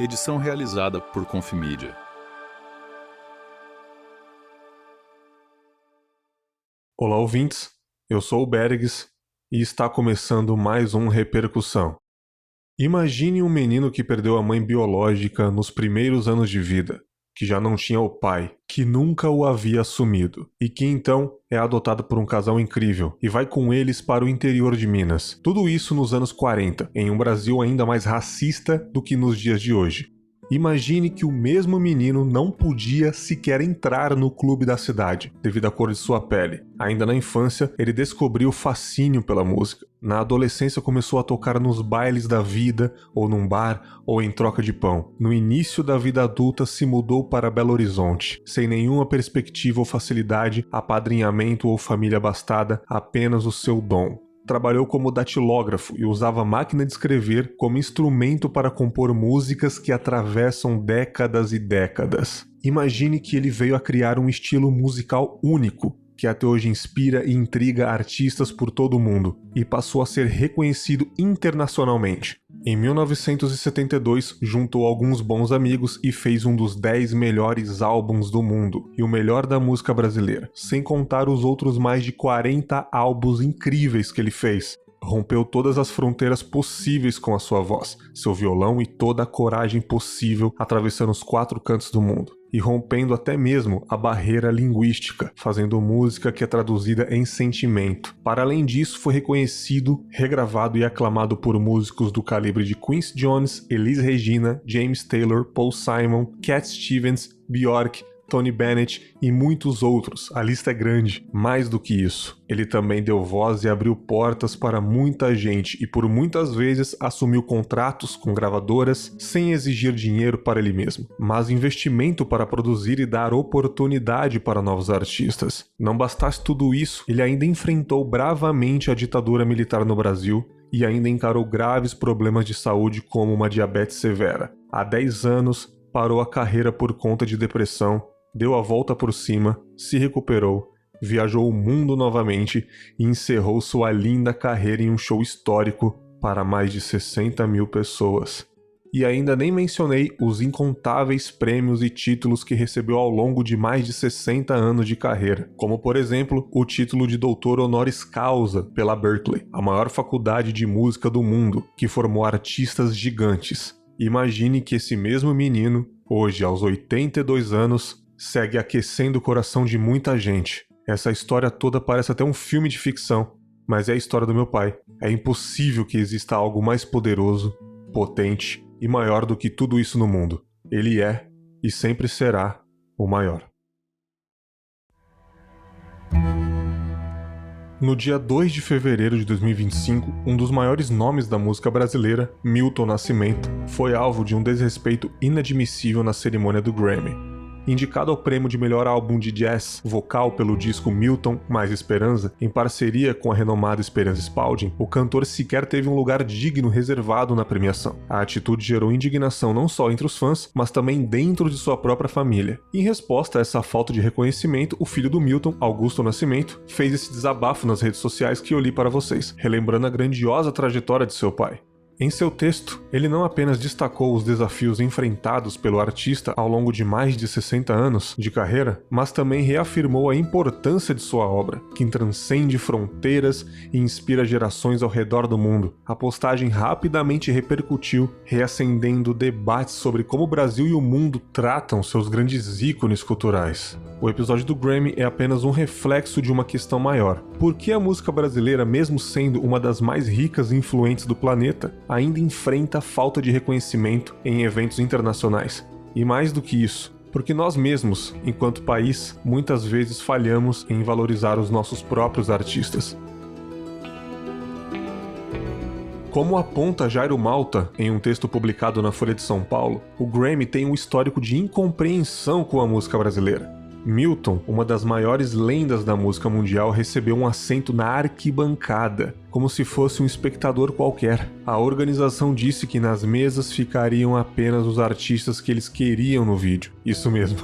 Edição realizada por Confimídia. Olá, ouvintes. Eu sou o Bergs e está começando mais um Repercussão. Imagine um menino que perdeu a mãe biológica nos primeiros anos de vida, que já não tinha o pai, que nunca o havia assumido, e que então é adotado por um casal incrível e vai com eles para o interior de Minas. Tudo isso nos anos 40, em um Brasil ainda mais racista do que nos dias de hoje. Imagine que o mesmo menino não podia sequer entrar no clube da cidade, devido à cor de sua pele. Ainda na infância, ele descobriu o fascínio pela música. Na adolescência começou a tocar nos bailes da vida, ou num bar, ou em troca de pão. No início da vida adulta se mudou para Belo Horizonte, sem nenhuma perspectiva ou facilidade, apadrinhamento ou família abastada, apenas o seu dom. Trabalhou como datilógrafo e usava a máquina de escrever como instrumento para compor músicas que atravessam décadas e décadas. Imagine que ele veio a criar um estilo musical único, que até hoje inspira e intriga artistas por todo o mundo, e passou a ser reconhecido internacionalmente. Em 1972, juntou alguns bons amigos e fez um dos 10 melhores álbuns do mundo, e o melhor da música brasileira, sem contar os outros mais de 40 álbuns incríveis que ele fez. Rompeu todas as fronteiras possíveis com a sua voz, seu violão e toda a coragem possível atravessando os 4 cantos do mundo. E rompendo até mesmo a barreira linguística, fazendo música que é traduzida em sentimento. Para além disso, foi reconhecido, regravado e aclamado por músicos do calibre de Quincy Jones, Elis Regina, James Taylor, Paul Simon, Cat Stevens, Bjork, Tony Bennett e muitos outros. A lista é grande. Mais do que isso, ele também deu voz e abriu portas para muita gente e por muitas vezes assumiu contratos com gravadoras sem exigir dinheiro para ele mesmo, mas investimento para produzir e dar oportunidade para novos artistas. Não bastasse tudo isso, ele ainda enfrentou bravamente a ditadura militar no Brasil e ainda encarou graves problemas de saúde como uma diabetes severa. Há 10 anos, parou a carreira por conta de depressão, deu a volta por cima, se recuperou, viajou o mundo novamente e encerrou sua linda carreira em um show histórico para mais de 60 mil pessoas. E ainda nem mencionei os incontáveis prêmios e títulos que recebeu ao longo de mais de 60 anos de carreira, como por exemplo o título de doutor honoris causa pela Berklee, a maior faculdade de música do mundo, que formou artistas gigantes. Imagine que esse mesmo menino, hoje aos 82 anos, segue aquecendo o coração de muita gente. Essa história toda parece até um filme de ficção, mas é a história do meu pai. É impossível que exista algo mais poderoso, potente e maior do que tudo isso no mundo. Ele é, e sempre será, o maior. No dia 2 de fevereiro de 2025, um dos maiores nomes da música brasileira, Milton Nascimento, foi alvo de um desrespeito inadmissível na cerimônia do Grammy. Indicado ao prêmio de melhor álbum de jazz vocal pelo disco Milton Mais Esperança, em parceria com a renomada Esperança Spalding, o cantor sequer teve um lugar digno reservado na premiação. A atitude gerou indignação não só entre os fãs, mas também dentro de sua própria família. Em resposta a essa falta de reconhecimento, o filho do Milton, Augusto Nascimento, fez esse desabafo nas redes sociais que eu li para vocês, relembrando a grandiosa trajetória de seu pai. Em seu texto, ele não apenas destacou os desafios enfrentados pelo artista ao longo de mais de 60 anos de carreira, mas também reafirmou a importância de sua obra, que transcende fronteiras e inspira gerações ao redor do mundo. A postagem rapidamente repercutiu, reacendendo debates sobre como o Brasil e o mundo tratam seus grandes ícones culturais. O episódio do Grammy é apenas um reflexo de uma questão maior. Por que a música brasileira, mesmo sendo uma das mais ricas e influentes do planeta, ainda enfrenta falta de reconhecimento em eventos internacionais? E mais do que isso, porque nós mesmos, enquanto país, muitas vezes falhamos em valorizar os nossos próprios artistas. Como aponta Jairo Malta em um texto publicado na Folha de São Paulo, o Grammy tem um histórico de incompreensão com a música brasileira. Milton, uma das maiores lendas da música mundial, recebeu um assento na arquibancada, como se fosse um espectador qualquer. A organização disse que nas mesas ficariam apenas os artistas que eles queriam no vídeo. Isso mesmo.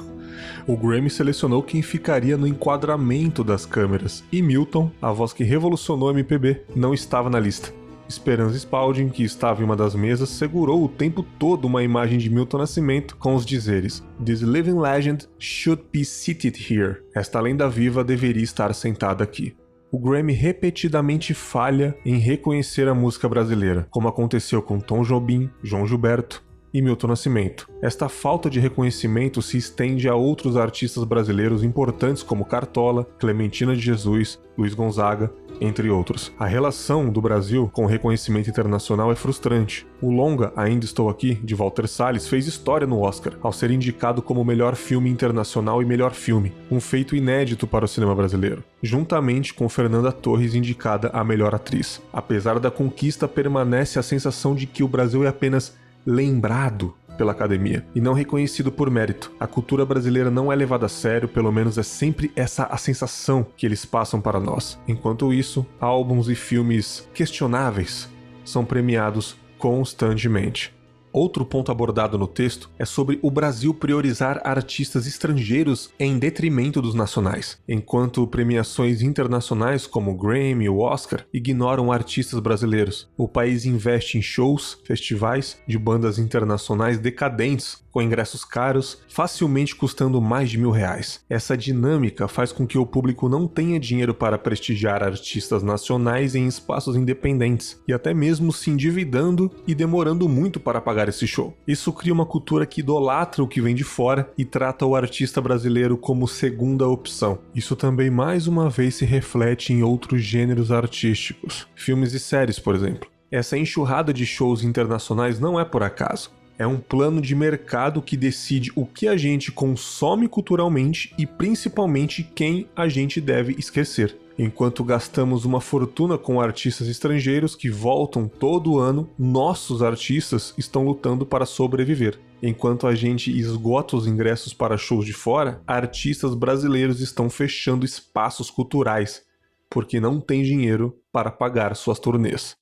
O Grammy selecionou quem ficaria no enquadramento das câmeras, e Milton, a voz que revolucionou o MPB, não estava na lista. Esperança Spalding, que estava em uma das mesas, segurou o tempo todo uma imagem de Milton Nascimento com os dizeres: "This living legend should be seated here." Esta lenda viva deveria estar sentada aqui. O Grammy repetidamente falha em reconhecer a música brasileira, como aconteceu com Tom Jobim, João Gilberto e Milton Nascimento. Esta falta de reconhecimento se estende a outros artistas brasileiros importantes como Cartola, Clementina de Jesus, Luiz Gonzaga, entre outros. A relação do Brasil com o reconhecimento internacional é frustrante. O longa Ainda Estou Aqui, de Walter Salles, fez história no Oscar, ao ser indicado como melhor filme internacional e melhor filme, um feito inédito para o cinema brasileiro, juntamente com Fernanda Torres indicada a melhor atriz. Apesar da conquista, permanece a sensação de que o Brasil é apenas lembrado pela academia e não reconhecido por mérito. A cultura brasileira não é levada a sério, pelo menos é sempre essa a sensação que eles passam para nós. Enquanto isso, álbuns e filmes questionáveis são premiados constantemente. Outro ponto abordado no texto é sobre o Brasil priorizar artistas estrangeiros em detrimento dos nacionais, enquanto premiações internacionais como o Grammy e o Oscar ignoram artistas brasileiros. O país investe em shows, festivais de bandas internacionais decadentes, com ingressos caros, facilmente custando mais de R$1.000. Essa dinâmica faz com que o público não tenha dinheiro para prestigiar artistas nacionais em espaços independentes, e até mesmo se endividando e demorando muito para pagar esse show. Isso cria uma cultura que idolatra o que vem de fora e trata o artista brasileiro como segunda opção. Isso também mais uma vez se reflete em outros gêneros artísticos, filmes e séries, por exemplo. Essa enxurrada de shows internacionais não é por acaso. É um plano de mercado que decide o que a gente consome culturalmente e principalmente quem a gente deve esquecer. Enquanto gastamos uma fortuna com artistas estrangeiros que voltam todo ano, nossos artistas estão lutando para sobreviver. Enquanto a gente esgota os ingressos para shows de fora, artistas brasileiros estão fechando espaços culturais, porque não tem dinheiro para pagar suas turnês.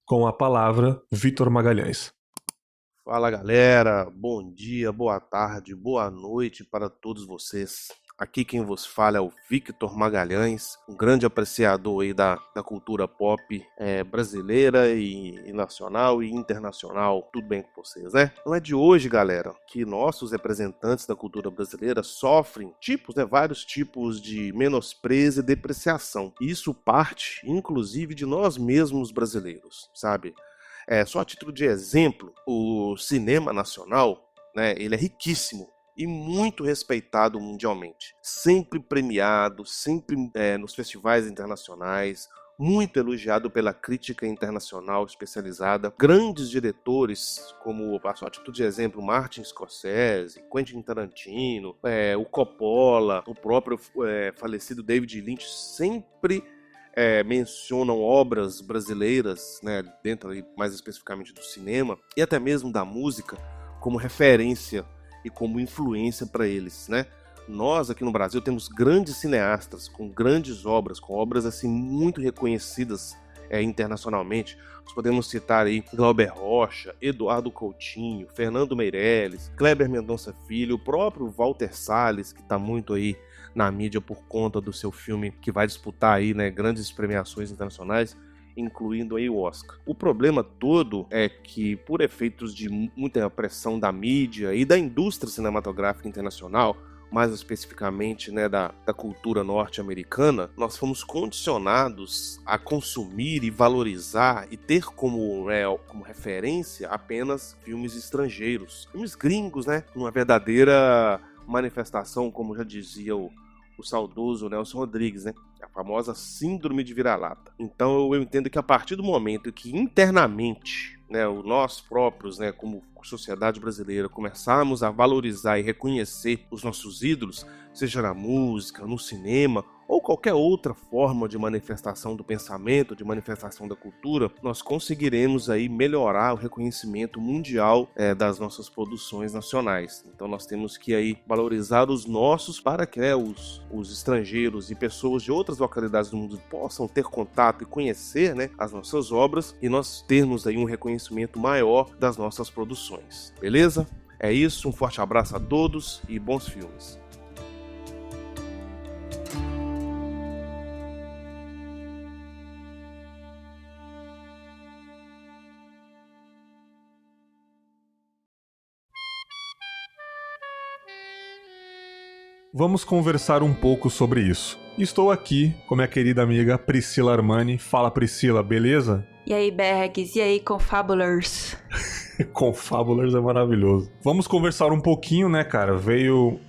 Com a palavra, Vitor Magalhães. Fala galera, bom dia, boa tarde, boa noite para todos vocês. Aqui quem vos fala é o Victor Magalhães, um grande apreciador aí da cultura pop brasileira e nacional e internacional. Tudo bem com vocês, né? Não é de hoje, galera, que nossos representantes da cultura brasileira sofrem vários tipos de menosprezo e depreciação. E isso parte, inclusive, de nós mesmos brasileiros, sabe? Só a título de exemplo, o cinema nacional, né, ele é riquíssimo e muito respeitado mundialmente. Sempre premiado, sempre nos festivais internacionais, muito elogiado pela crítica internacional especializada. Grandes diretores, como, a título de exemplo, Martin Scorsese, Quentin Tarantino, o Coppola, o próprio falecido David Lynch, sempre mencionam obras brasileiras, né, dentro mais especificamente do cinema e até mesmo da música, como referência e como influência para eles, né? Nós aqui no Brasil temos grandes cineastas com grandes obras, com obras assim muito reconhecidas internacionalmente. Nós podemos citar aí Glauber Rocha, Eduardo Coutinho, Fernando Meirelles, Kleber Mendonça Filho, o próprio Walter Salles, que está muito aí na mídia por conta do seu filme que vai disputar aí, né, grandes premiações internacionais, incluindo aí o Oscar. O problema todo é que, por efeitos de muita pressão da mídia e da indústria cinematográfica internacional, mais especificamente, né, da cultura norte-americana, nós fomos condicionados a consumir e valorizar e ter como referência apenas filmes estrangeiros, filmes gringos, né, uma verdadeira manifestação, como já dizia o saudoso Nelson Rodrigues, né? A famosa síndrome de vira-lata. Então eu entendo que a partir do momento que internamente, né, nós próprios, né, como sociedade brasileira, começarmos a valorizar e reconhecer os nossos ídolos, seja na música, no cinema ou qualquer outra forma de manifestação do pensamento, de manifestação da cultura, nós conseguiremos aí melhorar o reconhecimento mundial das nossas produções nacionais. Então nós temos que aí valorizar os nossos para que os estrangeiros e pessoas de outras localidades do mundo possam ter contato e conhecer, né, as nossas obras e nós termos aí um reconhecimento maior das nossas produções. Beleza? É isso, um forte abraço a todos e bons filmes. Vamos conversar um pouco sobre isso. Estou aqui com minha querida amiga Priscila Armani. Fala, Priscila, beleza? E aí, Bergs? E aí, Confabulers? Confabulers é maravilhoso. Vamos conversar um pouquinho, né, cara? Veio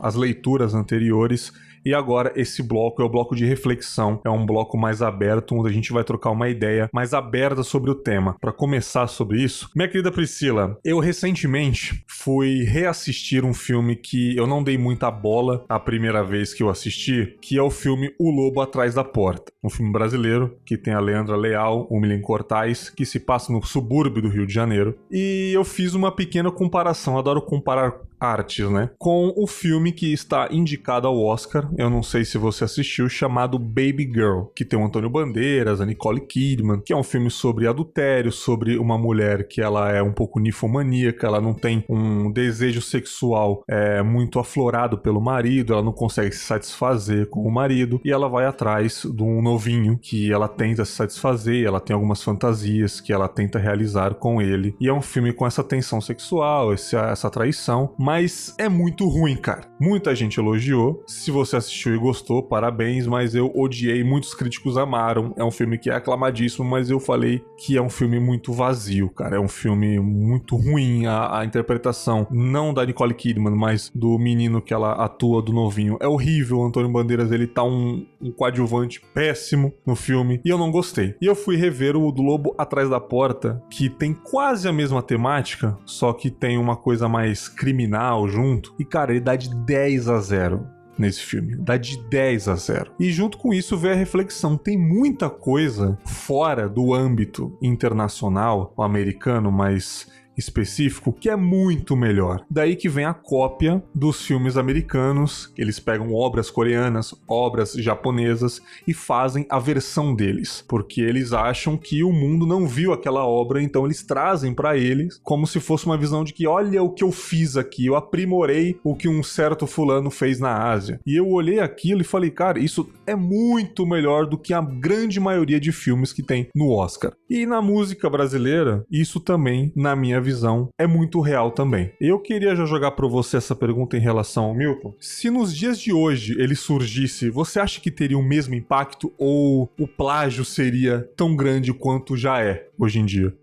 as leituras anteriores e agora esse bloco é o bloco de reflexão. É um bloco mais aberto, onde a gente vai trocar uma ideia mais aberta sobre o tema. Para começar sobre isso, minha querida Priscila, eu recentemente fui reassistir um filme que eu não dei muita bola a primeira vez que eu assisti, que é o filme O Lobo Atrás da Porta. Um filme brasileiro que tem a Leandra Leal, o Milen Cortais, que se passa no subúrbio do Rio de Janeiro. E eu fiz uma pequena comparação, adoro comparar artes, né? Com o filme que está indicado ao Oscar, eu não sei se você assistiu, chamado Baby Girl, que tem o Antônio Bandeiras, a Nicole Kidman, que é um filme sobre adultério, sobre uma mulher que ela é um pouco ninfomaníaca, ela não tem um desejo sexual muito aflorado pelo marido, ela não consegue se satisfazer com o marido, e ela vai atrás de um novinho que ela tenta se satisfazer, ela tem algumas fantasias que ela tenta realizar com ele, e é um filme com essa tensão sexual, essa traição, mas é muito ruim, cara. Muita gente elogiou. Se você assistiu e gostou, parabéns, mas eu odiei, muitos críticos amaram. É um filme que é aclamadíssimo, mas eu falei que é um filme muito vazio, cara. É um filme muito ruim. A interpretação, não da Nicole Kidman, mas do menino que ela atua, do novinho, é horrível. O Antônio Bandeiras, ele tá um coadjuvante péssimo no filme, e eu não gostei. E eu fui rever o do Lobo Atrás da Porta, que tem quase a mesma temática, só que tem uma coisa mais criminal junto, e cara, ele dá de 10-0 nesse filme, dá de 10-0. E junto com isso vem a reflexão, tem muita coisa fora do âmbito internacional, o americano, mas específico, que é muito melhor. Daí que vem a cópia dos filmes americanos, eles pegam obras coreanas, obras japonesas e fazem a versão deles, porque eles acham que o mundo não viu aquela obra, então eles trazem pra eles como se fosse uma visão de que olha o que eu fiz aqui, eu aprimorei o que um certo fulano fez na Ásia. E eu olhei aquilo e falei, cara, isso é muito melhor do que a grande maioria de filmes que tem no Oscar. E na música brasileira, isso também, na minha visão, é muito real também. Eu queria já jogar para você essa pergunta em relação ao Milton. Se nos dias de hoje ele surgisse, você acha que teria o mesmo impacto ou o plágio seria tão grande quanto já é hoje em dia?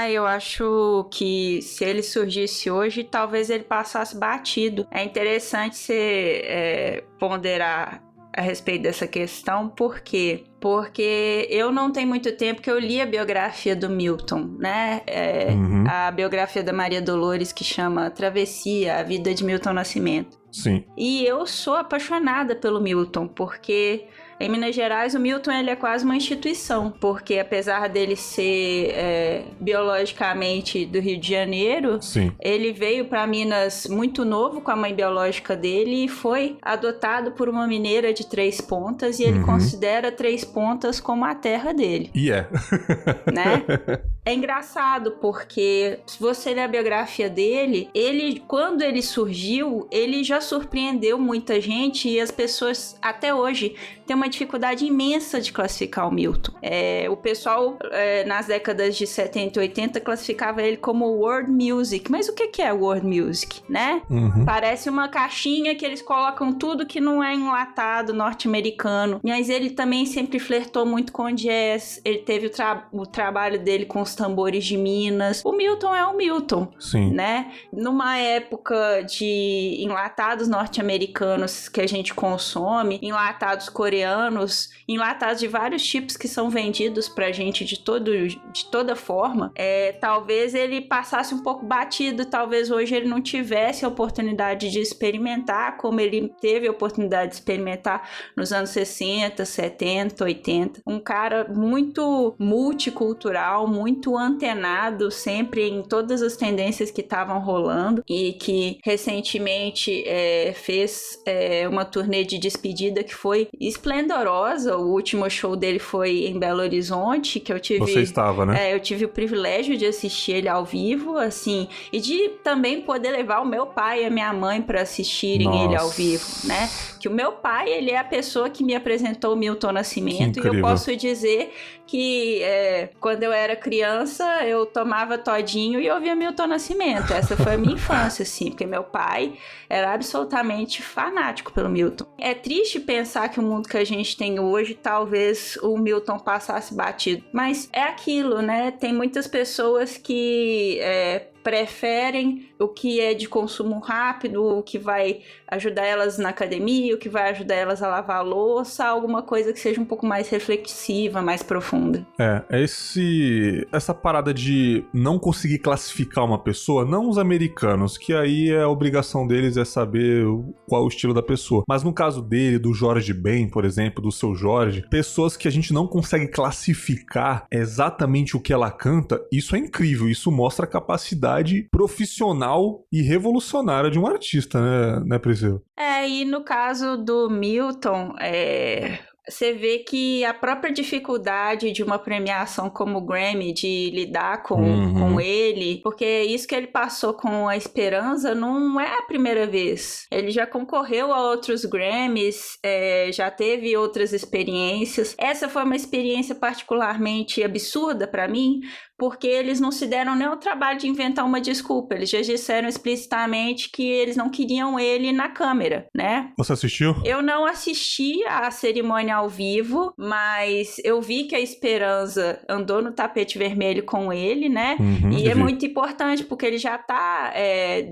Eu acho que se ele surgisse hoje, talvez ele passasse batido. É interessante você ponderar a respeito dessa questão, por quê? Porque eu não tenho muito tempo que eu li a biografia do Milton, né? A biografia da Maria Dolores, que chama Travessia, a vida de Milton Nascimento. Sim. E eu sou apaixonada pelo Milton, porque em Minas Gerais o Milton ele é quase uma instituição, porque apesar dele ser biologicamente do Rio de Janeiro, sim, ele veio para Minas muito novo com a mãe biológica dele e foi adotado por uma mineira de Três Pontas, e ele considera Três Pontas como a terra dele. E é. Né? É engraçado porque se você ler a biografia dele, ele, quando ele surgiu, ele já surpreendeu muita gente, e as pessoas até hoje têm uma dificuldade imensa de classificar o Milton. O pessoal nas décadas de 70 e 80 classificava ele como world music. Mas o que é world music, né? Parece uma caixinha que eles colocam tudo que não é enlatado norte-americano. Mas ele também sempre flertou muito com jazz. Ele teve o trabalho dele com os tambores de Minas. O Milton é o Milton, sim, né? Numa época de enlatados norte-americanos que a gente consome, enlatados coreanos, enlatados de vários tipos que são vendidos pra gente de toda forma, talvez ele passasse um pouco batido, talvez hoje ele não tivesse a oportunidade de experimentar como ele teve a oportunidade de experimentar nos anos 60, 70, 80. Um cara muito multicultural, muito antenado sempre em todas as tendências que estavam rolando, e que recentemente fez uma turnê de despedida que foi esplendorosa. O último show dele foi em Belo Horizonte, que eu tive... Você estava, né? Eu tive o privilégio de assistir ele ao vivo, assim, e de também poder levar o meu pai e a minha mãe para assistirem ele ao vivo, né? Que que o meu pai, ele é a pessoa que me apresentou o Milton Nascimento, e eu posso dizer que quando eu era criança, eu tomava todinho e ouvia Milton Nascimento. Essa foi a minha infância, assim, porque meu pai era absolutamente fanático pelo Milton. É triste pensar que o mundo que a gente tem hoje, talvez o Milton passasse batido, mas é aquilo, né? Tem muitas pessoas que preferem o que é de consumo rápido, o que vai ajudar elas na academia, o que vai ajudar elas a lavar a louça, alguma coisa que seja um pouco mais reflexiva, mais profunda. Essa parada de não conseguir classificar uma pessoa, não os americanos, que aí a obrigação deles é saber qual é o estilo da pessoa. Mas no caso dele, do Jorge Ben, por exemplo, do Seu Jorge, pessoas que a gente não consegue classificar exatamente o que ela canta, isso é incrível, isso mostra a capacidade profissional e revolucionária de um artista, né, Priscila? E no caso do Milton, você vê que a própria dificuldade de uma premiação como o Grammy, de lidar com ele, porque isso que ele passou com a Esperança não é a primeira vez. Ele já concorreu a outros Grammys, já teve outras experiências. Essa foi uma experiência particularmente absurda para mim, porque eles não se deram nem o trabalho de inventar uma desculpa. Eles já disseram explicitamente que eles não queriam ele na câmera, né? Você assistiu? Eu não assisti a cerimônia ao vivo, mas eu vi que a Esperança andou no tapete vermelho com ele, né? E é muito importante, porque ele já tá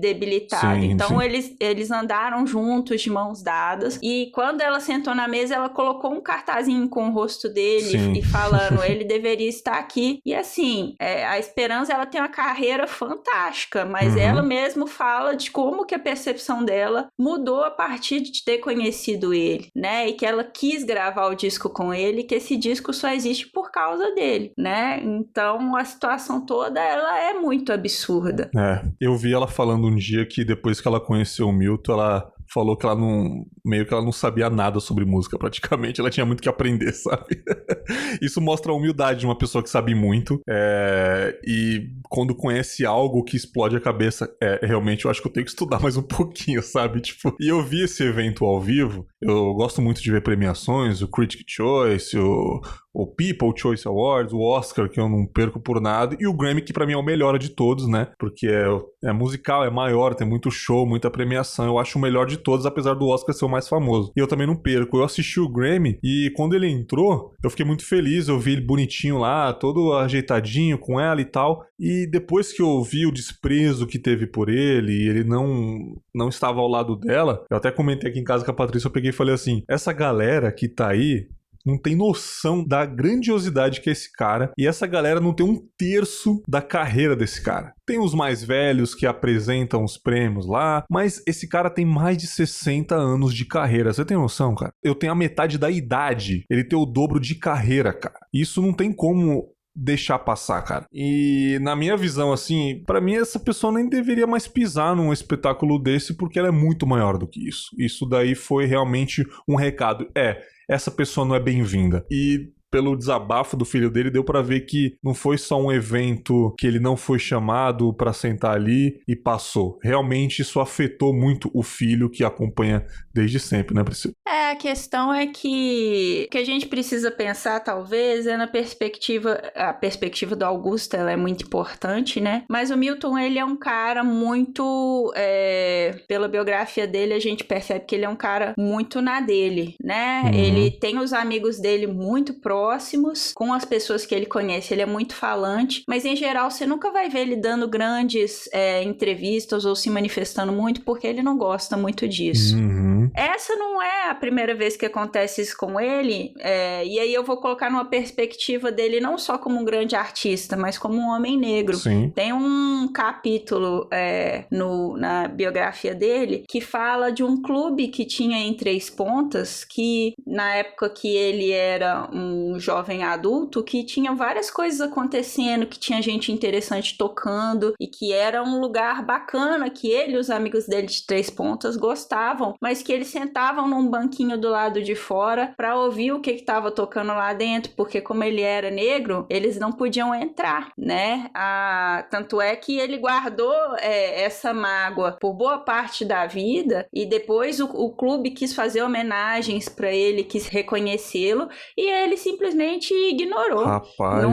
debilitado. Sim, então, sim. eles andaram juntos, de mãos dadas. E quando ela sentou na mesa, ela colocou um cartazinho com o rosto dele e falando, ele deveria estar aqui. E assim, a Esperança, ela tem uma carreira fantástica, mas ela mesmo fala de como que a percepção dela mudou a partir de ter conhecido ele, né? E que ela quis gravar o disco com ele, que esse disco só existe por causa dele, né? Então, a situação toda, ela é muito absurda. Eu vi ela falando um dia que depois que ela conheceu o Milton, ela falou que ela não sabia nada sobre música, praticamente. Ela tinha muito que aprender, sabe? Isso mostra a humildade de uma pessoa que sabe muito. E quando conhece algo que explode a cabeça, realmente eu acho que eu tenho que estudar mais um pouquinho, sabe? Tipo, e eu vi esse evento ao vivo. Eu gosto muito de ver premiações, o Critic Choice, o People Choice Awards, o Oscar, que eu não perco por nada, e o Grammy, que pra mim é o melhor de todos, né? Porque é musical, é maior, tem muito show, muita premiação. Eu acho o melhor de todos, apesar do Oscar ser o mais famoso. E eu também não perco. Eu assisti o Grammy e quando ele entrou, eu fiquei muito feliz. Eu vi ele bonitinho lá, todo ajeitadinho com ela e tal. E depois que eu vi o desprezo que teve por ele, e ele não estava ao lado dela, eu até comentei aqui em casa com a Patrícia, eu peguei e falei assim, essa galera que tá aí não tem noção da grandiosidade que é esse cara, e essa galera não tem um terço da carreira desse cara. Tem os mais velhos que apresentam os prêmios lá, mas esse cara tem mais de 60 anos de carreira. Você tem noção, cara? Eu tenho a metade da idade, ele tem o dobro de carreira, cara. Isso não tem como deixar passar, cara. E na minha visão, assim, pra mim essa pessoa nem deveria mais pisar num espetáculo desse, porque ela é muito maior do que isso. Isso daí foi realmente um recado. Essa pessoa não é bem-vinda. E pelo desabafo do filho dele, deu pra ver que não foi só um evento que ele não foi chamado pra sentar ali e passou. Realmente isso afetou muito o filho que acompanha desde sempre, né, Priscila? A questão é que o que a gente precisa pensar, talvez, é na perspectiva... A perspectiva do Augusto, ela é muito importante, né? Mas o Milton, ele é um cara muito... pela biografia dele, a gente percebe que ele é um cara muito na dele, né? Ele tem os amigos dele muito próximos, com as pessoas que ele conhece, ele é muito falante, mas em geral você nunca vai ver ele dando grandes entrevistas ou se manifestando muito, porque ele não gosta muito disso. Essa não é a primeira vez que acontece isso com ele, e aí eu vou colocar numa perspectiva dele não só como um grande artista, mas como um homem negro. Sim. Tem um capítulo na biografia dele que fala de um clube que tinha em Três Pontas, que na época que ele era um um jovem adulto que tinha várias coisas acontecendo, que tinha gente interessante tocando e que era um lugar bacana, que ele e os amigos dele de Três Pontas gostavam, mas que eles sentavam num banquinho do lado de fora para ouvir o que estava tocando lá dentro, porque como ele era negro, eles não podiam entrar, né? Tanto é que ele guardou essa mágoa por boa parte da vida e depois o clube quis fazer homenagens para ele, quis reconhecê-lo e ele simplesmente ignorou. Rapaz.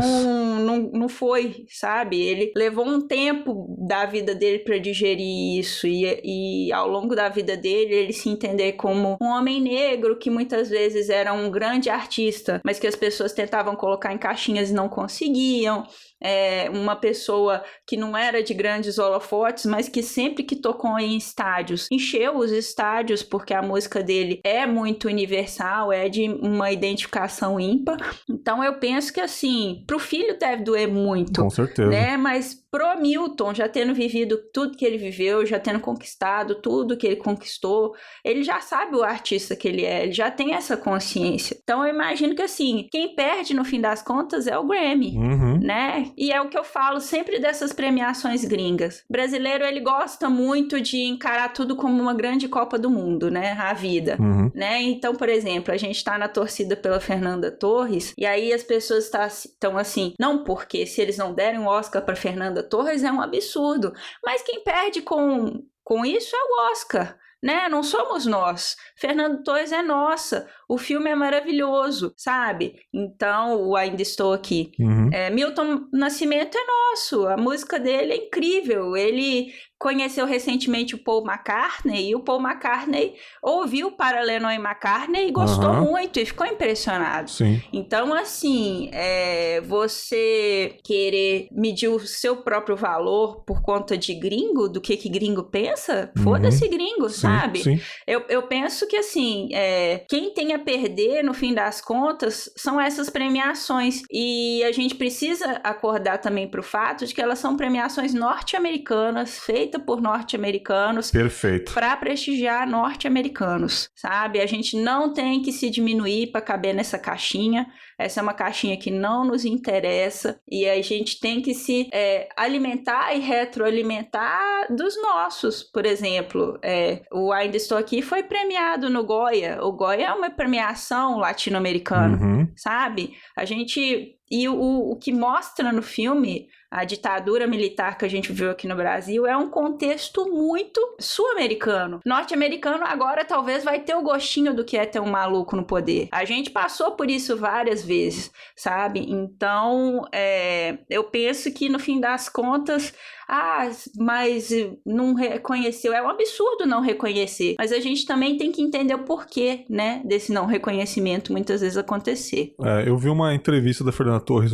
Não foi, sabe? Ele levou um tempo da vida dele para digerir isso e ao longo da vida dele ele se entender como um homem negro que muitas vezes era um grande artista, mas que as pessoas tentavam colocar em caixinhas e não conseguiam. Uma pessoa que não era de grandes holofotes, mas que sempre que tocou em estádios, encheu os estádios, porque a música dele é muito universal, é de uma identificação ímpar. Então eu penso que assim, pro filho deve doer muito. Com certeza. Né? Mas pro Milton, já tendo vivido tudo que ele viveu, já tendo conquistado tudo que ele conquistou, ele já sabe o artista que ele é, ele já tem essa consciência. Então eu imagino que assim, quem perde no fim das contas é o Grammy, né? E é o que eu falo sempre dessas premiações gringas. O brasileiro, ele gosta muito de encarar tudo como uma grande Copa do Mundo, né? A vida, né? Então, por exemplo, a gente tá na torcida pela Fernanda Torres e aí as pessoas estão assim, não, porque se eles não derem o Oscar pra Fernanda Torres é um absurdo. Mas quem perde com isso é o Oscar, né? Não somos nós. Fernando Torres é nossa. O filme é maravilhoso, sabe? Então, o Ainda Estou Aqui. Milton Nascimento é nosso. A música dele é incrível. Ele conheceu recentemente o Paul McCartney e o Paul McCartney ouviu para Lennon e McCartney e gostou muito e ficou impressionado. Sim. Então, assim, você querer medir o seu próprio valor por conta de gringo, do que gringo pensa, foda-se gringo, sabe? Sim. Eu penso que, assim, quem tem a perder, no fim das contas, são essas premiações. E a gente precisa acordar também para o fato de que elas são premiações norte-americanas, feitas por norte-americanos. Perfeito. Para prestigiar norte-americanos, sabe? A gente não tem que se diminuir para caber nessa caixinha. Essa é uma caixinha que não nos interessa e a gente tem que se alimentar e retroalimentar dos nossos. Por exemplo, o Ainda Estou Aqui foi premiado no Goya. O Goya é uma premiação latino-americana, sabe? A gente... E o que mostra no filme, a ditadura militar que a gente viu aqui no Brasil, é um contexto muito sul-americano. Norte-americano agora talvez vai ter o gostinho do que é ter um maluco no poder. A gente passou por isso várias vezes, sabe? Então, eu penso que no fim das contas... mas não reconheceu. É um absurdo não reconhecer. Mas a gente também tem que entender o porquê, né, desse não reconhecimento muitas vezes acontecer. Eu vi uma entrevista da Fernanda Torres,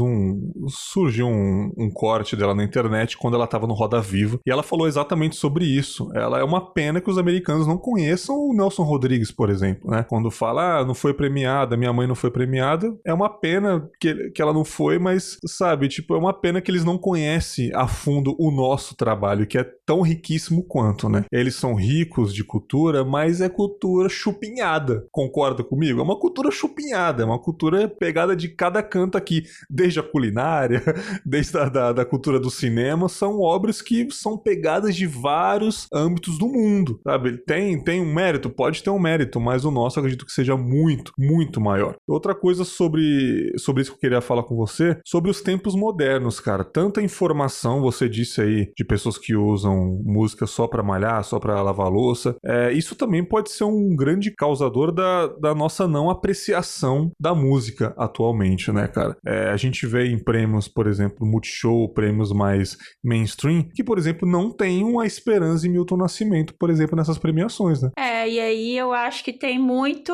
surgiu um corte dela na internet quando ela estava no Roda Viva, e ela falou exatamente sobre isso. Ela é uma pena que os americanos não conheçam o Nelson Rodrigues, por exemplo, né? Quando fala, não foi premiada, minha mãe não foi premiada, é uma pena que ela não foi, mas, sabe, tipo, é uma pena que eles não conhecem a fundo o nosso trabalho, que é tão riquíssimo quanto, né? Eles são ricos de cultura, mas é cultura chupinhada. Concorda comigo? É uma cultura chupinhada, é uma cultura pegada de cada canto aqui, desde a culinária, desde da cultura do cinema, são obras que são pegadas de vários âmbitos do mundo, sabe? Tem um mérito? Pode ter um mérito, mas o nosso eu acredito que seja muito, muito maior. Outra coisa sobre isso que eu queria falar com você, sobre os tempos modernos, cara. Tanta informação, você disse aí, de pessoas que usam música só pra malhar, só pra lavar louça. Isso também pode ser um grande causador da nossa não apreciação da música atualmente, né, cara? A gente vê em prêmios, por exemplo, Multishow, prêmios mais mainstream, que, por exemplo, não tem uma Esperança e Milton Nascimento, por exemplo, nessas premiações, né? E aí eu acho que tem muito...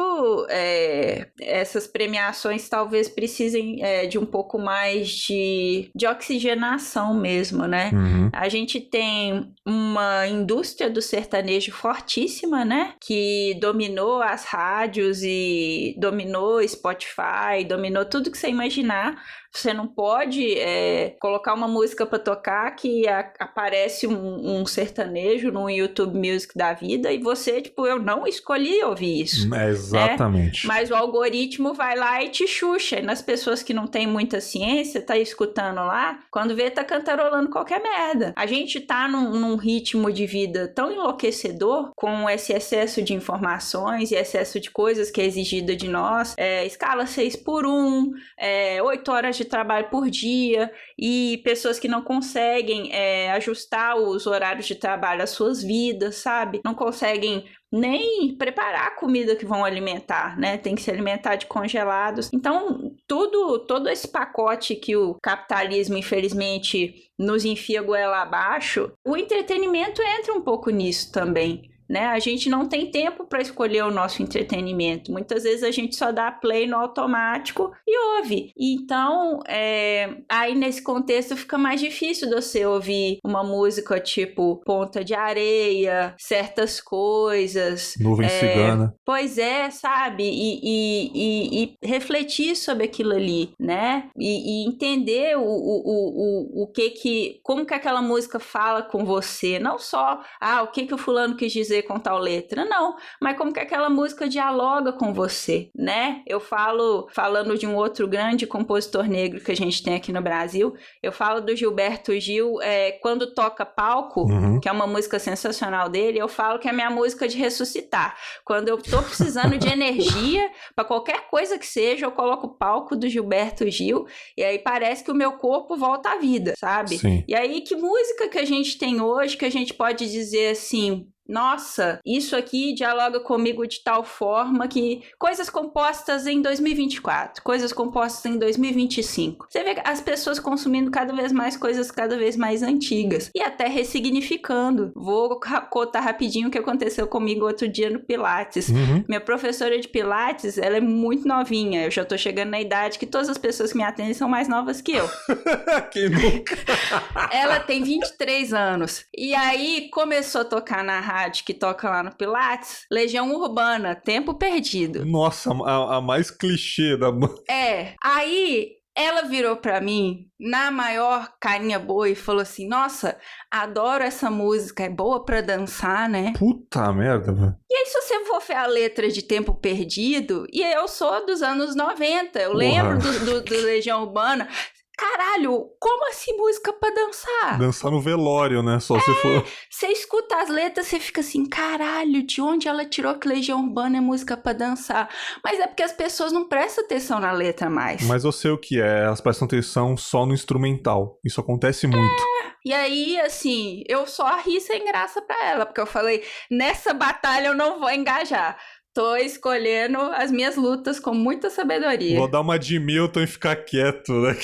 essas premiações talvez precisem de um pouco mais de oxigenação mesmo, né? A gente tem uma indústria do sertanejo fortíssima, né? Que dominou as rádios e dominou Spotify, dominou tudo que você imaginar. Você não pode colocar uma música pra tocar que aparece um sertanejo no YouTube Music da vida e você, tipo, eu não escolhi ouvir isso. Exatamente. Mas o algoritmo vai lá e te xuxa. E nas pessoas que não têm muita ciência, tá escutando lá, quando vê, tá cantarolando qualquer merda. A gente tá num ritmo de vida tão enlouquecedor, com esse excesso de informações e excesso de coisas que é exigida de nós, escala 6x1, 8 horas de trabalho por dia, e pessoas que não conseguem ajustar os horários de trabalho às suas vidas, sabe? Não conseguem nem preparar a comida que vão alimentar, né? Tem que se alimentar de congelados. Então, todo esse pacote que o capitalismo, infelizmente, nos enfia goela abaixo, o entretenimento entra um pouco nisso também. Né? A gente não tem tempo para escolher o nosso entretenimento. Muitas vezes a gente só dá play no automático e ouve. Então, aí nesse contexto fica mais difícil de você ouvir uma música tipo Ponta de Areia, Certas Coisas. Nuvem Cigana. Pois é, sabe? E refletir sobre aquilo ali, né? E entender como que aquela música fala com você. Não só, o que o fulano quis dizer com tal letra, não, mas como que aquela música dialoga com você, né? Eu falando de um outro grande compositor negro que a gente tem aqui no Brasil, eu falo do Gilberto Gil, quando toca Palco, que é uma música sensacional dele, eu falo que é a minha música de ressuscitar. Quando eu tô precisando de energia, para qualquer coisa que seja, eu coloco Palco do Gilberto Gil, e aí parece que o meu corpo volta à vida, sabe? Sim. E aí, que música que a gente tem hoje que a gente pode dizer assim... Nossa, isso aqui dialoga comigo de tal forma que coisas compostas em 2024, coisas compostas em 2025. Você vê as pessoas consumindo cada vez mais coisas cada vez mais antigas e até ressignificando. Vou contar rapidinho o que aconteceu comigo outro dia no Pilates. Minha professora de Pilates, ela é muito novinha. Eu já tô chegando na idade que todas as pessoas que me atendem são mais novas que eu. Quem nunca? Ela tem 23 anos. E aí começou a tocar na rádio que toca lá no Pilates, Legião Urbana, Tempo Perdido. Nossa, a mais clichê da banda. Aí ela virou pra mim, na maior carinha boa, e falou assim, nossa, adoro essa música, é boa pra dançar, né? Puta merda, velho. E aí, se você for ver a letra de Tempo Perdido, e eu sou dos anos 90, eu lembro do Legião Urbana... Caralho, como assim música pra dançar? Dançar no velório, né? Só se for... Você escuta as letras, você fica assim, caralho, de onde ela tirou que Legião Urbana é música pra dançar? Mas é porque as pessoas não prestam atenção na letra mais. Mas eu sei o que é, elas prestam atenção só no instrumental. Isso acontece muito. E aí, assim, eu só ri sem graça pra ela, porque eu falei, nessa batalha eu não vou engajar. Tô escolhendo as minhas lutas com muita sabedoria. Vou dar uma de Milton e ficar quieto, né?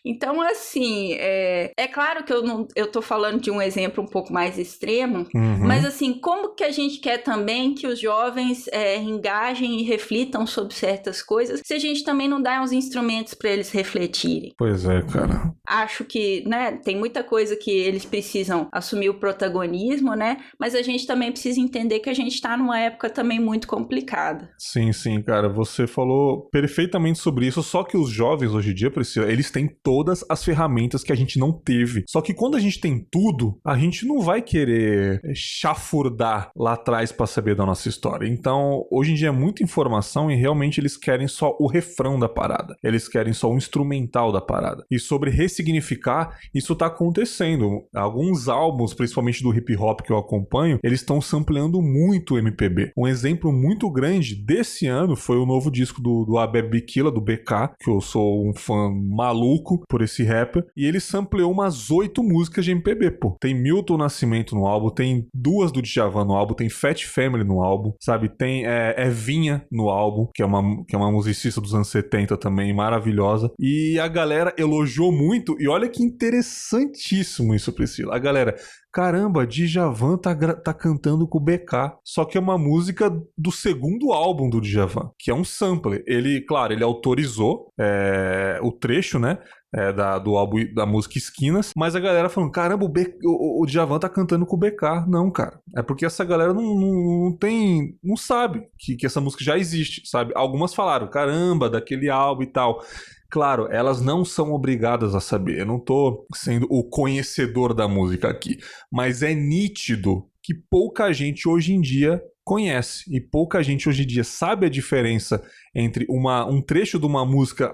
Então assim, é claro que eu tô falando de um exemplo um pouco mais extremo, mas assim, como que a gente quer também que os jovens engajem e reflitam sobre certas coisas, se a gente também não dá uns instrumentos para eles refletirem? Pois é, cara. Acho que, né, tem muita coisa que eles precisam assumir o protagonismo, né, mas a gente também precisa entender que a gente tá numa época também muito complicada. Sim, cara, você falou perfeitamente sobre isso, só que os jovens hoje em dia, Priscila, eles têm todas as ferramentas que a gente não teve. Só que quando a gente tem tudo, a gente não vai querer chafurdar lá atrás pra saber da nossa história. Então, hoje em dia é muita informação e realmente eles querem só o refrão da parada. Eles querem só o instrumental da parada. E sobre ressignificar, isso tá acontecendo. Alguns álbuns, principalmente do hip hop que eu acompanho, eles estão sampleando muito o MPB. Um exemplo muito grande desse ano foi o novo disco do Abebe Bikila, do BK, que eu sou um fã maluco por esse rapper, e ele sampleou umas 8 músicas de MPB, pô. Tem Milton Nascimento no álbum, tem 2 do Djavan no álbum, tem Fat Family no álbum, sabe? Tem Vinha no álbum, que é uma musicista dos anos 70 também, maravilhosa. E a galera elogiou muito, e olha que interessantíssimo isso, Priscila. A galera... Caramba, Djavan tá cantando com o BK. Só que é uma música do segundo álbum do Djavan, que é um sampler. Ele, claro, ele autorizou o trecho, né? Do álbum da música Esquinas, mas a galera falando, caramba, o Djavan tá cantando com o BK. Não, cara. É porque essa galera não sabe que essa música já existe, sabe? Algumas falaram, caramba, daquele álbum e tal. Claro, elas não são obrigadas a saber. Eu não tô sendo o conhecedor da música aqui. Mas é nítido que pouca gente hoje em dia conhece. E pouca gente hoje em dia sabe a diferença entre um trecho de uma música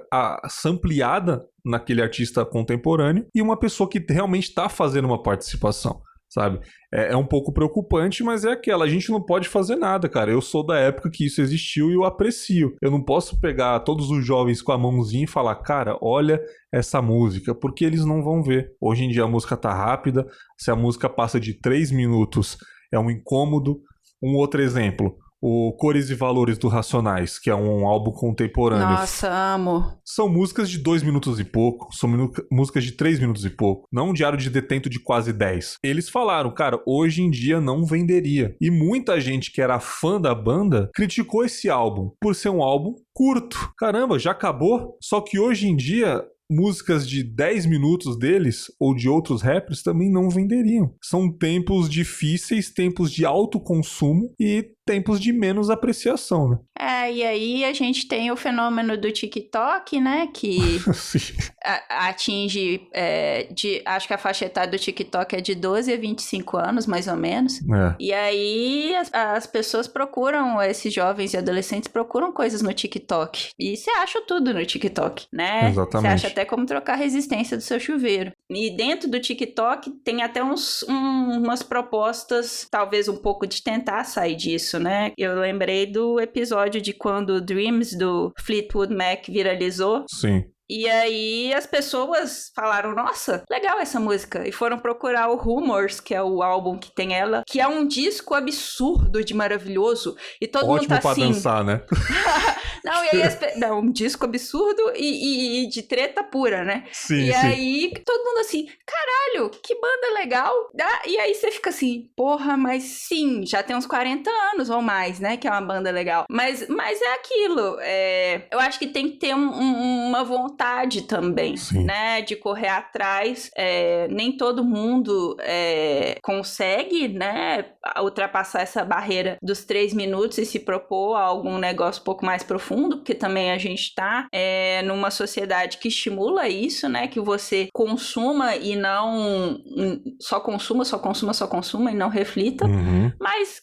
sampleada naquele artista contemporâneo e uma pessoa que realmente está fazendo uma participação, sabe? É um pouco preocupante, mas é aquela, a gente não pode fazer nada, cara. Eu sou da época que isso existiu e eu aprecio. Eu não posso pegar todos os jovens com a mãozinha e falar, cara, olha essa música, porque eles não vão ver. Hoje em dia a música tá rápida, se a música passa de 3 minutos é um incômodo. Um outro exemplo, o Cores e Valores do Racionais, que é um álbum contemporâneo. Nossa, amo. São músicas de 2 minutos e pouco, são músicas de 3 minutos e pouco, não um diário de detento de quase 10. Eles falaram, cara, hoje em dia não venderia. E muita gente que era fã da banda criticou esse álbum por ser um álbum curto. Caramba, já acabou? Só que hoje em dia músicas de 10 minutos deles ou de outros rappers também não venderiam. São tempos difíceis, tempos de alto consumo e tempos de menos apreciação, né? E aí a gente tem o fenômeno do TikTok, né, que atinge, acho que a faixa etária do TikTok é de 12 a 25 anos, mais ou menos. E aí as pessoas procuram, esses jovens e adolescentes procuram coisas no TikTok. E você acha tudo no TikTok, né? Exatamente. Você acha até como trocar a resistência do seu chuveiro. E dentro do TikTok tem até umas propostas, talvez um pouco de tentar sair disso, né? Eu lembrei do episódio de quando Dreams do Fleetwood Mac viralizou. Sim. E aí as pessoas falaram, nossa, legal essa música. E foram procurar o Rumors, que é o álbum que tem ela, que é um disco absurdo de maravilhoso. E todo ótimo mundo tá pra assim... dançar, né? Não, e aí um disco absurdo e de treta pura, né? Sim, e aí todo mundo assim, caralho, que banda legal. E aí você fica assim, porra, mas sim, já tem uns 40 anos ou mais, né? Que é uma banda legal. Mas é aquilo. Eu acho que tem que ter uma vontade também, sim, né? De correr atrás. Nem todo mundo consegue, né? Ultrapassar essa barreira dos 3 minutos e se propor a algum negócio um pouco mais profundo, porque também a gente tá numa sociedade que estimula isso, né? Que você consuma e não só consuma e não reflita. Uhum. Mas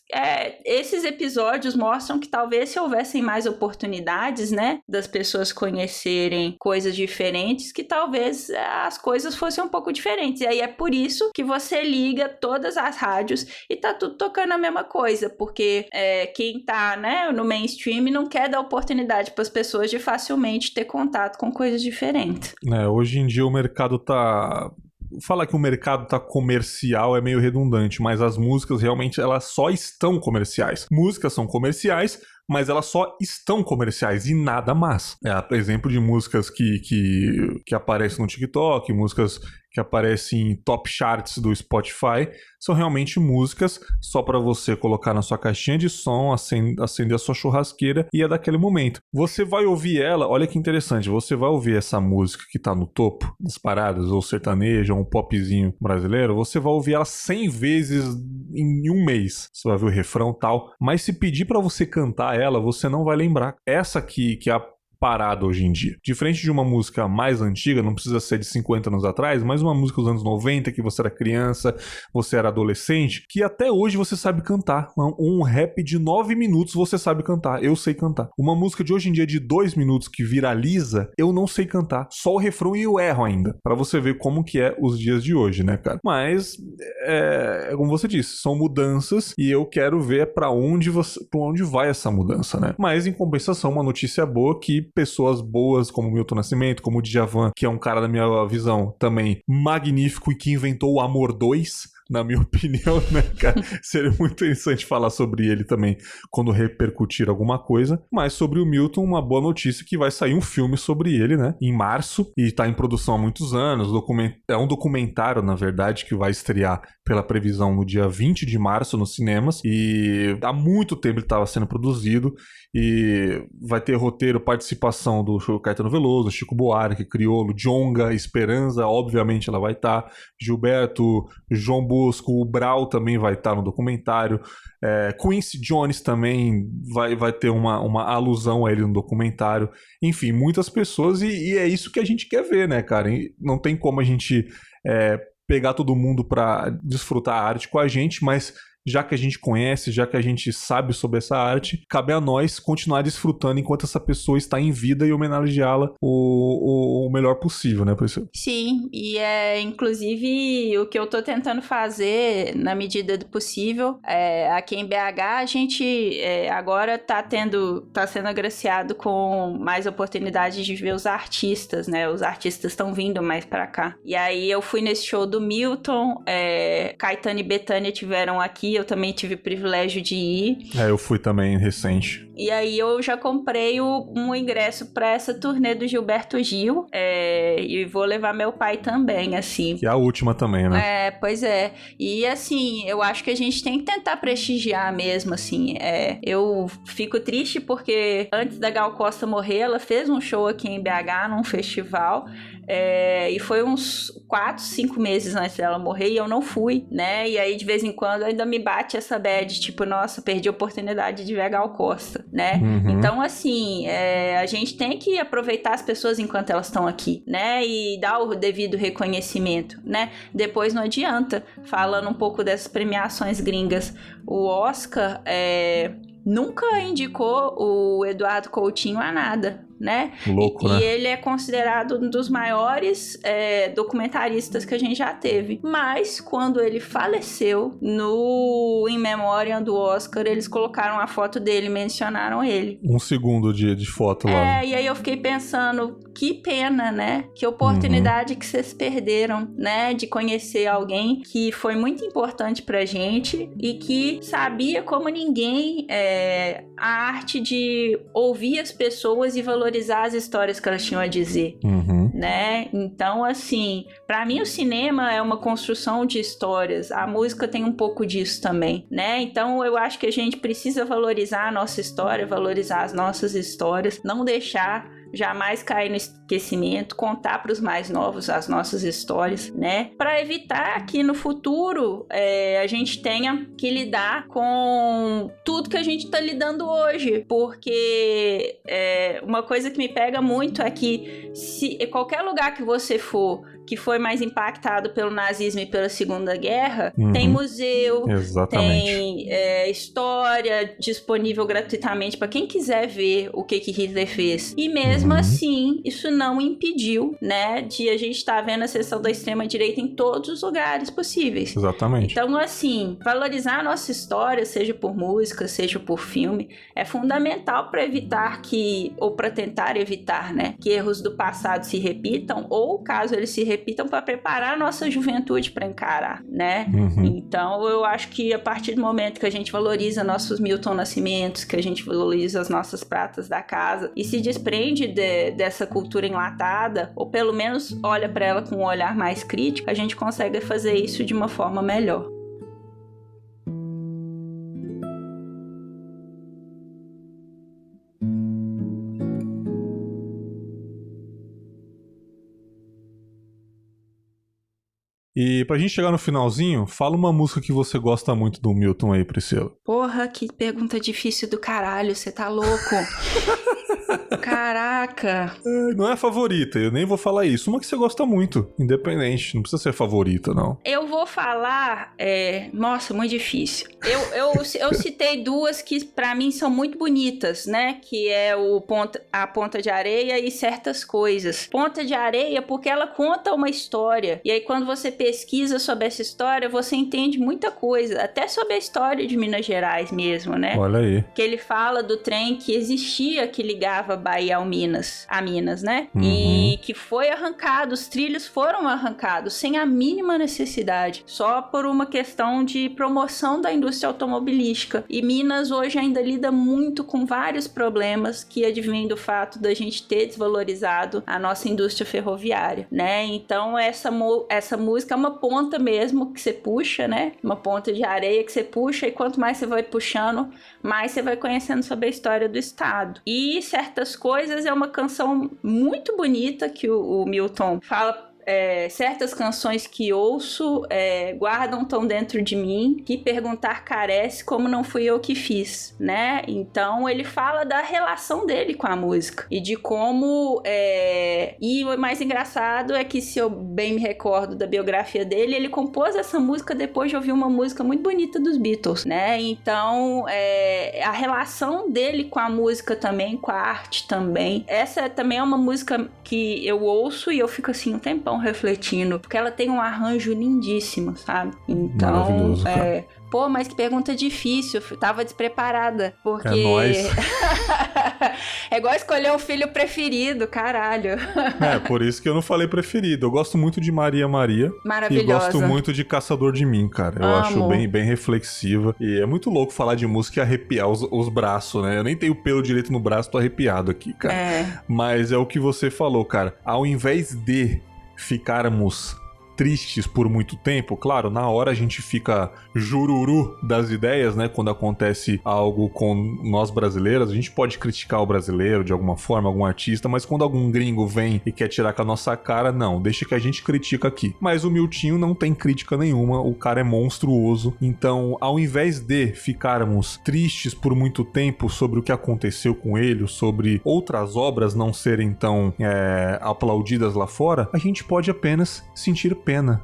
esses episódios mostram que talvez se houvessem mais oportunidades, né? Das pessoas conhecerem coisas diferentes, que talvez as coisas fossem um pouco diferentes. E aí é por isso que você liga todas as rádios e tá tudo tocando a mesma coisa, porque quem tá, né, no mainstream não quer dar oportunidade para as pessoas de facilmente ter contato com coisas diferentes. Hoje em dia o mercado tá... Falar que o mercado tá comercial é meio redundante, mas as músicas realmente elas só estão comerciais. Músicas são comerciais, mas elas só estão comerciais e nada mais. Exemplo de músicas que aparecem no TikTok, músicas que aparecem em top charts do Spotify, são realmente músicas só para você colocar na sua caixinha de som, acender a sua churrasqueira e é daquele momento. Você vai ouvir ela, olha que interessante, você vai ouvir essa música que tá no topo das paradas, ou sertanejo, ou um popzinho brasileiro, você vai ouvir ela 100 vezes em um mês. Você vai ver o refrão e tal, mas se pedir para você cantar ela, você não vai lembrar. Essa aqui, que é a parada hoje em dia. Diferente de uma música mais antiga, não precisa ser de 50 anos atrás, mas uma música dos anos 90, que você era criança, você era adolescente, que até hoje você sabe cantar. Um rap de 9 minutos você sabe cantar. Eu sei cantar. Uma música de hoje em dia de 2 minutos que viraliza, eu não sei cantar. Só o refrão e eu erro ainda. Pra você ver como que é os dias de hoje, né, cara? Mas, como você disse, são mudanças e eu quero ver pra onde vai essa mudança, né? Mas, em compensação, uma notícia boa que pessoas boas como Milton Nascimento, como o Djavan, que é um cara, na minha visão, também magnífico e que inventou o Amor 2, na minha opinião, né, cara? Seria muito interessante falar sobre ele também quando repercutir alguma coisa. Mas sobre o Milton, uma boa notícia que vai sair um filme sobre ele, né? Em março, e tá em produção há muitos anos. É um documentário, na verdade, que vai estrear pela previsão no dia 20 de março nos cinemas. E há muito tempo ele estava sendo produzido. E vai ter roteiro, participação do Caetano Veloso, Chico Buarque, Criolo, Djonga, Esperança, obviamente ela vai estar, Gilberto, João Bosco, o Brau também vai estar no documentário, Quincy Jones também vai ter uma alusão a ele no documentário. Enfim, muitas pessoas e é isso que a gente quer ver, né, cara? E não tem como a gente pegar todo mundo para desfrutar a arte com a gente, mas já que a gente conhece, já que a gente sabe sobre essa arte, cabe a nós continuar desfrutando enquanto essa pessoa está em vida e homenageá-la o melhor possível, né, Priscila? Sim, e inclusive o que eu tô tentando fazer na medida do possível, aqui em BH a gente agora tá sendo agraciado com mais oportunidades de ver os artistas, né? Os artistas estão vindo mais pra cá. E aí eu fui nesse show do Milton, Caetano e Bethânia tiveram aqui, eu também tive o privilégio de ir. Eu fui também recente. E aí eu já comprei um ingresso pra essa turnê do Gilberto Gil, e vou levar meu pai também, assim. E a última também, né? Pois é. E assim, eu acho que a gente tem que tentar prestigiar mesmo, assim. Eu fico triste porque antes da Gal Costa morrer, ela fez um show aqui em BH, num festival, e foi uns 4, 5 meses antes dela morrer e eu não fui, né? E aí de vez em quando ainda me bate essa bad, tipo, nossa, perdi a oportunidade de ver a Gal Costa, né? Uhum. Então, assim, a gente tem que aproveitar as pessoas enquanto elas estão aqui, né? E dar o devido reconhecimento, né? Depois não adianta. Falando um pouco dessas premiações gringas, o Oscar nunca indicou o Eduardo Coutinho a nada, né? Louco, né? E ele é considerado um dos maiores documentaristas que a gente já teve. Mas, quando ele faleceu, no In Memoriam do Oscar, eles colocaram a foto dele, mencionaram ele. 1 segundo de foto lá. E aí eu fiquei pensando, que pena, né? Que oportunidade que vocês perderam, né? De conhecer alguém que foi muito importante pra gente e que sabia como ninguém a arte de ouvir as pessoas e valorizar as histórias que elas tinham a dizer, né? Então, assim, pra mim o cinema é uma construção de histórias, a música tem um pouco disso também, né? Então eu acho que a gente precisa valorizar a nossa história, valorizar as nossas histórias, não deixar jamais cair no esquecimento, contar para os mais novos as nossas histórias, né? Para evitar que no futuro a gente tenha que lidar com tudo que a gente está lidando hoje, porque uma coisa que me pega muito é que se qualquer lugar que você for que foi mais impactado pelo nazismo e pela Segunda Guerra, tem museu, tem história disponível gratuitamente para quem quiser ver o que Hitler fez. E mesmo assim, isso não impediu, né, de a gente estar vendo a seção da extrema-direita em todos os lugares possíveis. Exatamente. Então, assim, valorizar a nossa história, seja por música, seja por filme, é fundamental para evitar ou para tentar evitar, né, que erros do passado se repitam, ou caso eles se repitam, para preparar a nossa juventude para encarar, né? Então eu acho que a partir do momento que a gente valoriza nossos Milton Nascimentos, que a gente valoriza as nossas pratas da casa e se desprende dessa cultura enlatada, ou pelo menos olha para ela com um olhar mais crítico, a gente consegue fazer isso de uma forma melhor. E pra gente chegar no finalzinho, fala uma música que você gosta muito do Milton aí, Priscila. Porra, que pergunta difícil do caralho, você tá louco? Caraca. Não é a favorita, eu nem vou falar isso. Uma que você gosta muito, independente, não precisa ser favorita, não. Eu vou falar, nossa, muito difícil. Eu citei duas que pra mim são muito bonitas, né? Que é a Ponta de Areia e Certas Coisas. Ponta de Areia porque ela conta uma história. E aí quando você pesquisa sobre essa história, você entende muita coisa. Até sobre a história de Minas Gerais mesmo, né? Olha aí. Que ele fala do trem que existia, que ligava Bahia a Minas, né? E que foi arrancado, os trilhos foram arrancados sem a mínima necessidade, só por uma questão de promoção da indústria automobilística. E Minas hoje ainda lida muito com vários problemas que advêm do fato da gente ter desvalorizado a nossa indústria ferroviária, né? Então essa música é uma ponta mesmo que você puxa, né? Uma ponta de areia que você puxa, e quanto mais você vai puxando, mais você vai conhecendo sobre a história do estado. E Certas Coisas é uma canção muito bonita que o Milton fala certas canções que ouço guardam tão dentro de mim que perguntar carece como não fui eu que fiz, né? Então ele fala da relação dele com a música e de como e o mais engraçado é que, se eu bem me recordo da biografia dele, ele compôs essa música depois de ouvir uma música muito bonita dos Beatles, né? Então a relação dele com a música também, com a arte também. Essa também é uma música que eu ouço e eu fico assim um tempão refletindo, porque ela tem um arranjo lindíssimo, sabe? Então, maravilhoso, cara. Pô, mas que pergunta difícil, eu tava despreparada, porque... É nóis. É igual escolher um filho preferido, caralho. Por isso que eu não falei preferido. Eu gosto muito de Maria Maria. Maravilhosa. E gosto muito de Caçador de Mim, cara. Eu acho bem reflexiva. E é muito louco falar de música e arrepiar os braços, né? Eu nem tenho pelo direito no braço, tô arrepiado aqui, cara. Mas é o que você falou, cara. Ao invés de ficarmos tristes por muito tempo, claro, na hora a gente fica jururu das ideias, né, quando acontece algo com nós brasileiros, a gente pode criticar o brasileiro de alguma forma, algum artista, mas quando algum gringo vem e quer tirar com a nossa cara, não, deixa que a gente critica aqui. Mas o Miltinho não tem crítica nenhuma, o cara é monstruoso, então ao invés de ficarmos tristes por muito tempo sobre o que aconteceu com ele, sobre outras obras não serem tão aplaudidas lá fora, a gente pode apenas sentir pena.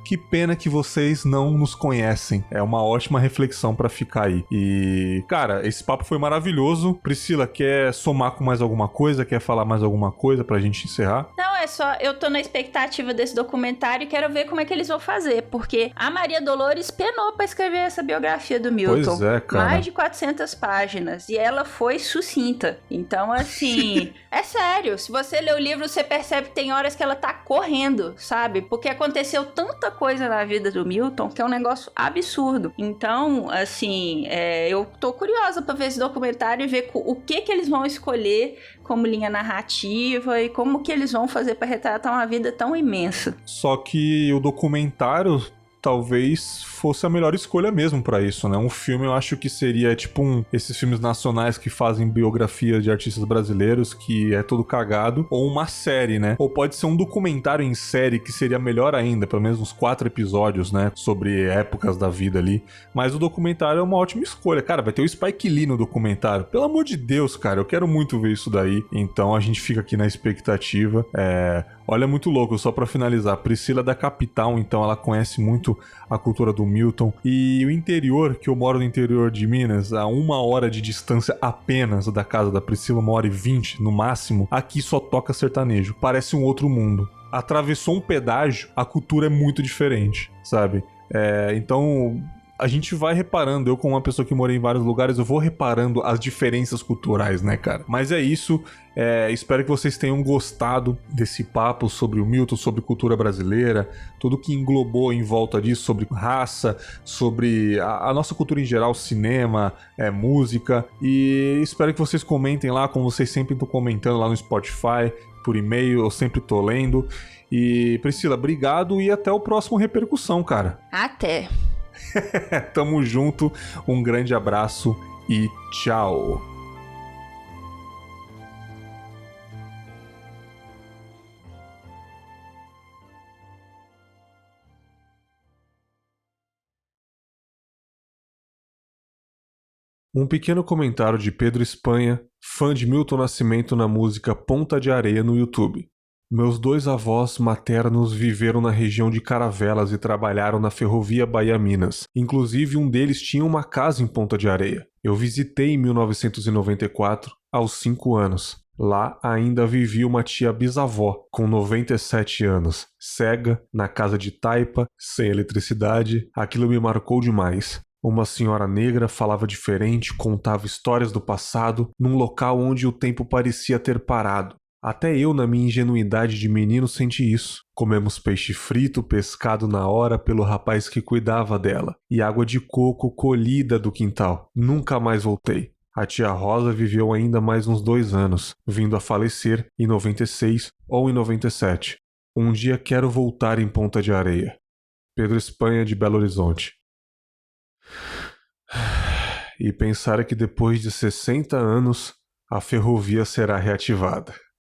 Que pena que vocês não nos conhecem. É uma ótima reflexão pra ficar aí. E, cara, esse papo foi maravilhoso. Priscila, quer somar com mais alguma coisa? Quer falar mais alguma coisa pra gente encerrar? Não, é só, eu tô na expectativa desse documentário e quero ver como é que eles vão fazer, porque a Maria Dolores penou pra escrever essa biografia do Milton. Pois é, cara. Mais de 400 páginas, e ela foi sucinta. Então, assim, é sério, se você lê o livro, você percebe que tem horas que ela tá correndo, sabe? Porque aconteceu tanta coisa na vida do Milton que é um negócio absurdo. Então, assim, eu tô curiosa pra ver esse documentário e ver o que eles vão escolher como linha narrativa e como que eles vão fazer pra retratar uma vida tão imensa. Só que o documentário talvez fosse a melhor escolha mesmo pra isso, né? Um filme eu acho que seria tipo esses filmes nacionais que fazem biografia de artistas brasileiros, que é todo cagado, ou uma série, né? Ou pode ser um documentário em série, que seria melhor ainda, pelo menos uns 4 episódios, né? Sobre épocas da vida ali. Mas o documentário é uma ótima escolha. Cara, vai ter o Spike Lee no documentário. Pelo amor de Deus, cara, eu quero muito ver isso daí. Então a gente fica aqui na expectativa. Olha, muito louco, só pra finalizar, Priscila é da capital, então ela conhece muito a cultura do Milton. E o interior, que eu moro no interior de Minas, a 1 hora de distância apenas da casa da Priscila, 1h20 no máximo, aqui só toca sertanejo. Parece um outro mundo. Atravessou um pedágio, a cultura é muito diferente, sabe? Então a gente vai reparando, eu como uma pessoa que morei em vários lugares, eu vou reparando as diferenças culturais, né, cara? Mas é isso, espero que vocês tenham gostado desse papo sobre o Milton, sobre cultura brasileira, tudo que englobou em volta disso, sobre raça, sobre a nossa cultura em geral, cinema, música, e espero que vocês comentem lá, como vocês sempre estão comentando lá no Spotify, por e-mail, eu sempre tô lendo. E Priscila, obrigado e até o próximo Repercussão, cara. Até! Tamo junto, um grande abraço e tchau! Um pequeno comentário de Pedro Espanha, fã de Milton Nascimento na música Ponta de Areia no YouTube. Meus 2 avós maternos viveram na região de Caravelas e trabalharam na ferrovia Bahia-Minas. Inclusive, um deles tinha uma casa em Ponta de Areia. Eu visitei em 1994, aos 5 anos. Lá ainda vivia uma tia bisavó, com 97 anos, cega, na casa de taipa, sem eletricidade. Aquilo me marcou demais. Uma senhora negra falava diferente, contava histórias do passado, num local onde o tempo parecia ter parado. Até eu, na minha ingenuidade de menino, senti isso. Comemos peixe frito, pescado na hora pelo rapaz que cuidava dela, e água de coco colhida do quintal. Nunca mais voltei. A tia Rosa viveu ainda mais uns 2 anos, vindo a falecer em 96 ou em 97. Um dia quero voltar em Ponta de Areia. Pedro Espanha, de Belo Horizonte. E pensar que depois de 60 anos, a ferrovia será reativada.